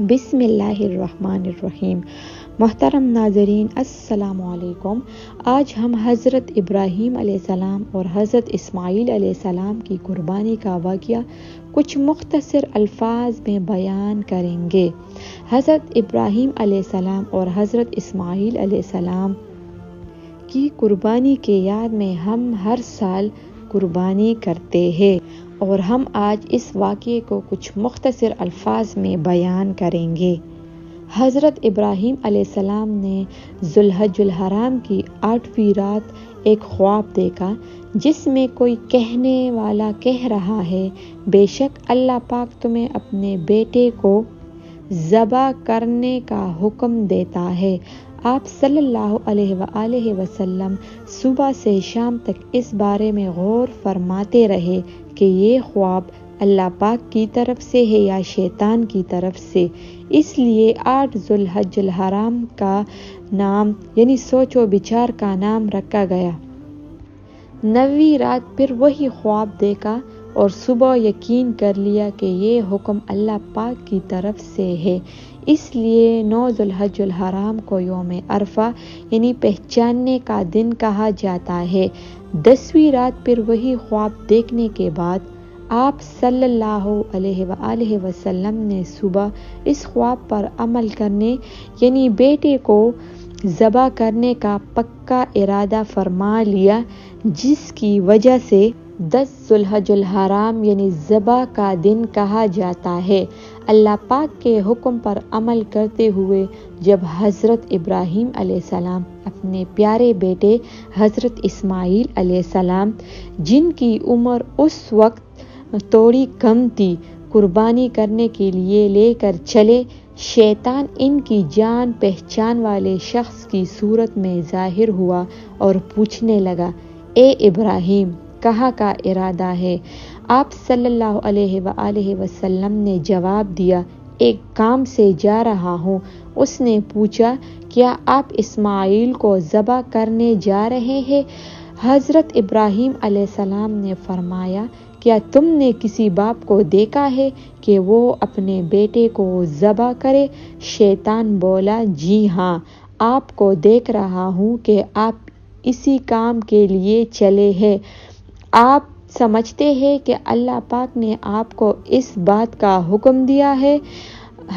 بسم اللہ الرحمن الرحیم۔ محترم ناظرین، السلام علیکم۔ آج ہم حضرت ابراہیم علیہ السلام اور حضرت اسماعیل علیہ السلام کی قربانی کا واقعہ کچھ مختصر الفاظ میں بیان کریں گے۔ حضرت ابراہیم علیہ السلام اور حضرت اسماعیل علیہ السلام کی قربانی کے یاد میں ہم ہر سال قربانی کرتے ہیں، اور ہم آج اس واقعے کو کچھ مختصر الفاظ میں بیان کریں گے۔ حضرت ابراہیم علیہ السلام نے ذو الحج الحرام کی 8ویں رات ایک خواب دیکھا، جس میں کوئی کہنے والا کہہ رہا ہے، بے شک اللہ پاک تمہیں اپنے بیٹے کو ذبح کرنے کا حکم دیتا ہے۔ آپ صلی اللہ علیہ وآلہ وسلم صبح سے شام تک اس بارے میں غور فرماتے رہے کہ یہ خواب اللہ پاک کی طرف سے ہے یا شیطان کی طرف سے۔ اس لیے 8 ذو الحج الحرام کا نام یعنی سوچ و بچار کا نام رکھا گیا۔ 9ویں رات پھر وہی خواب دیکھا اور صبح یقین کر لیا کہ یہ حکم اللہ پاک کی طرف سے ہے۔ اس لیے 9 ذو الحج الحرام کو یوم عرفہ یعنی پہچاننے کا دن کہا جاتا ہے۔ 10ویں رات پھر وہی خواب دیکھنے کے بعد آپ صلی اللہ علیہ وآلہ وسلم نے صبح اس خواب پر عمل کرنے یعنی بیٹے کو ذبح کرنے کا پکا ارادہ فرما لیا، جس کی وجہ سے 10 ذو الحج الحرام یعنی ذبح کا دن کہا جاتا ہے۔ اللہ پاک کے حکم پر عمل کرتے ہوئے جب حضرت ابراہیم علیہ السلام اپنے پیارے بیٹے حضرت اسماعیل علیہ السلام، جن کی عمر اس وقت تھوڑی کم تھی، قربانی کرنے کے لیے لے کر چلے، شیطان ان کی جان پہچان والے شخص کی صورت میں ظاہر ہوا اور پوچھنے لگا، اے ابراہیم، کہاں کا ارادہ ہے؟ آپ صلی اللہ علیہ وآلہ وسلم نے جواب دیا، ایک کام سے جا رہا ہوں۔ اس نے پوچھا، کیا آپ اسماعیل کو ذبح کرنے جا رہے ہیں؟ حضرت ابراہیم علیہ السلام نے فرمایا، کیا تم نے کسی باپ کو دیکھا ہے کہ وہ اپنے بیٹے کو ذبح کرے؟ شیطان بولا، جی ہاں، آپ کو دیکھ رہا ہوں کہ آپ اسی کام کے لیے چلے ہیں۔ آپ سمجھتے ہیں کہ اللہ پاک نے آپ کو اس بات کا حکم دیا ہے؟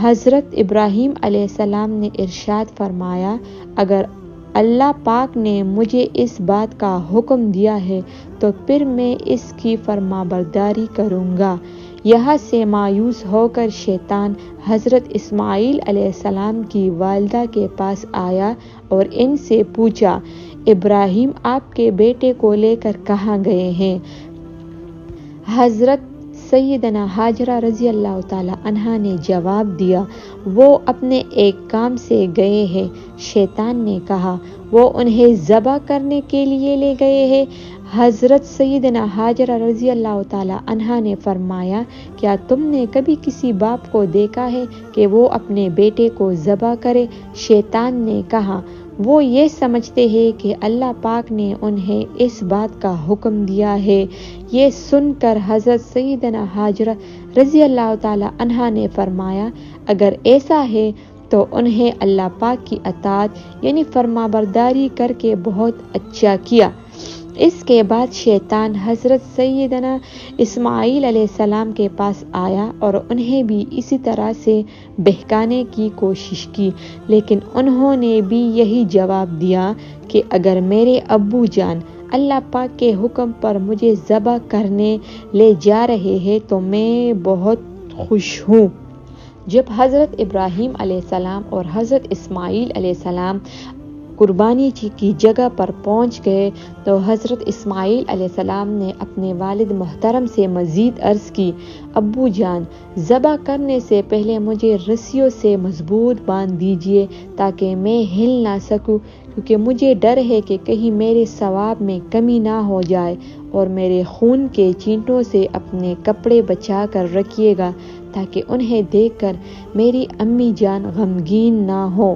حضرت ابراہیم علیہ السلام نے ارشاد فرمایا، اگر اللہ پاک نے مجھے اس بات کا حکم دیا ہے تو پھر میں اس کی فرمانبرداری کروں گا۔ یہاں سے مایوس ہو کر شیطان حضرت اسماعیل علیہ السلام کی والدہ کے پاس آیا اور ان سے پوچھا، ابراہیم آپ کے بیٹے کو لے کر کہاں گئے ہیں؟ حضرت سیدنا ہاجرہ رضی اللہ تعالی عنہا نے جواب دیا، وہ اپنے ایک کام سے گئے ہیں۔ شیطان نے کہا، وہ انہیں ذبح کرنے کے لیے لے گئے ہیں؟ حضرت سیدنا ہاجرہ رضی اللہ تعالی عنہا نے فرمایا، کیا تم نے کبھی کسی باپ کو دیکھا ہے کہ وہ اپنے بیٹے کو ذبح کرے؟ شیطان نے کہا، وہ یہ سمجھتے ہیں کہ اللہ پاک نے انہیں اس بات کا حکم دیا ہے۔ یہ سن کر حضرت سیدنا ہاجرہ رضی اللہ تعالی عنہا نے فرمایا، اگر ایسا ہے تو انہیں اللہ پاک کی اطاعت یعنی فرمانبرداری کر کے بہت اچھا کیا۔ اس کے بعد شیطان حضرت سیدنا اسماعیل علیہ السلام کے پاس آیا اور انہیں بھی اسی طرح سے بہکانے کی کوشش کی، لیکن انہوں نے بھی یہی جواب دیا کہ اگر میرے ابو جان اللہ پاک کے حکم پر مجھے ذبح کرنے لے جا رہے ہیں تو میں بہت خوش ہوں۔ جب حضرت ابراہیم علیہ السلام اور حضرت اسماعیل علیہ السلام قربانی کی جگہ پر پہنچ گئے تو حضرت اسماعیل علیہ السلام نے اپنے والد محترم سے مزید عرض کی، ابو جان، ذبح کرنے سے پہلے مجھے رسیوں سے مضبوط باندھ دیجیے تاکہ میں ہل نہ سکوں، کیونکہ مجھے ڈر ہے کہ کہیں میرے ثواب میں کمی نہ ہو جائے، اور میرے خون کے چینٹوں سے اپنے کپڑے بچا کر رکھیے گا تاکہ انہیں دیکھ کر میری امی جان غمگین نہ ہو۔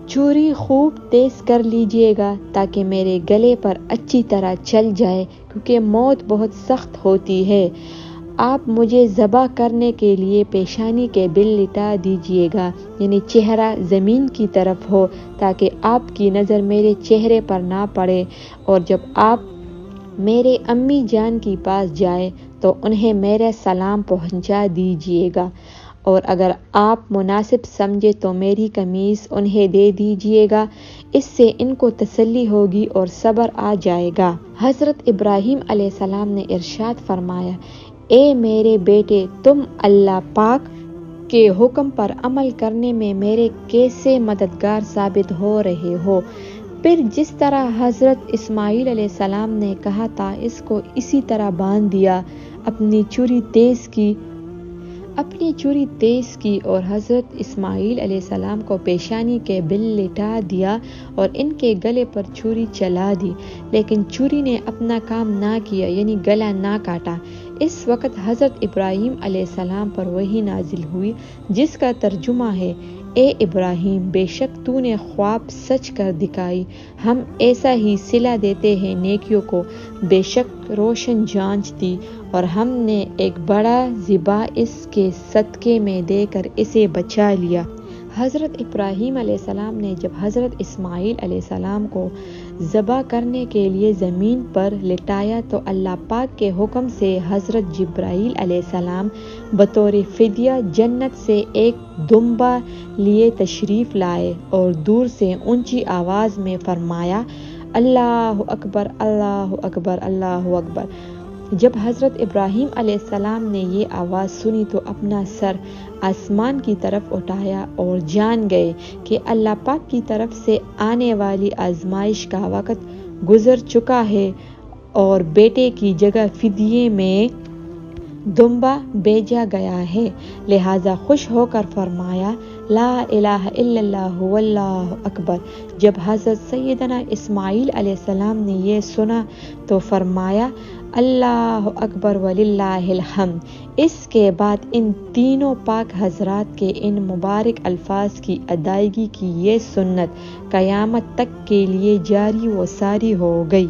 چوری خوب تیز کر لیجیے گا تاکہ میرے گلے پر اچھی طرح چل جائے، کیونکہ موت بہت سخت ہوتی ہے۔ آپ مجھے ذبح کرنے کے لیے پیشانی کے بل لٹا دیجیے گا، یعنی چہرہ زمین کی طرف ہو تاکہ آپ کی نظر میرے چہرے پر نہ پڑے، اور جب آپ میرے امی جان کے پاس جائے تو انہیں میرا سلام پہنچا دیجیے گا، اور اگر آپ مناسب سمجھے تو میری قمیص انہیں دے دیجیے گا، اس سے ان کو تسلی ہوگی اور صبر آ جائے گا۔ حضرت ابراہیم علیہ السلام نے ارشاد فرمایا، اے میرے بیٹے، تم اللہ پاک کے حکم پر عمل کرنے میں میرے کیسے مددگار ثابت ہو رہے ہو؟ پھر جس طرح حضرت اسماعیل علیہ السلام نے کہا تھا اس کو اسی طرح باندھ دیا، اپنی چوری تیز کی اور حضرت اسماعیل علیہ السلام کو پیشانی کے بل لٹا دیا اور ان کے گلے پر چھری چلا دی، لیکن چھری نے اپنا کام نہ کیا، یعنی گلا نہ کاٹا۔ اس وقت حضرت ابراہیم علیہ السلام پر وحی نازل ہوئی جس کا ترجمہ ہے، اے ابراہیم، بے شک تو نے خواب سچ کر دکھائی، ہم ایسا ہی صلہ دیتے ہیں نیکیوں کو، بے شک روشن جانچ دی، اور ہم نے ایک بڑا ذبح اس کے صدقے میں دے کر اسے بچا لیا۔ حضرت ابراہیم علیہ السلام نے جب حضرت اسماعیل علیہ السلام کو ذبح کرنے کے لیے زمین پر لٹایا تو اللہ پاک کے حکم سے حضرت جبرائیل علیہ السلام بطور فدیہ جنت سے ایک دمبہ لیے تشریف لائے اور دور سے اونچی آواز میں فرمایا، اللہ اکبر، اللہ اکبر، اللہ اکبر۔ جب حضرت ابراہیم علیہ السلام نے یہ آواز سنی تو اپنا سر آسمان کی طرف اٹھایا اور جان گئے کہ اللہ پاک کی طرف سے آنے والی آزمائش کا وقت گزر چکا ہے اور بیٹے کی جگہ فدیے میں دمبہ بھیجا گیا ہے، لہذا خوش ہو کر فرمایا، لا الہ الا اللہ واللہ اکبر۔ جب حضرت سیدنا اسماعیل علیہ السلام نے یہ سنا تو فرمایا، اللہ اکبر وللہ الحمد۔ اس کے بعد ان تینوں پاک حضرات کے ان مبارک الفاظ کی ادائیگی کی یہ سنت قیامت تک کے لیے جاری و ساری ہو گئی۔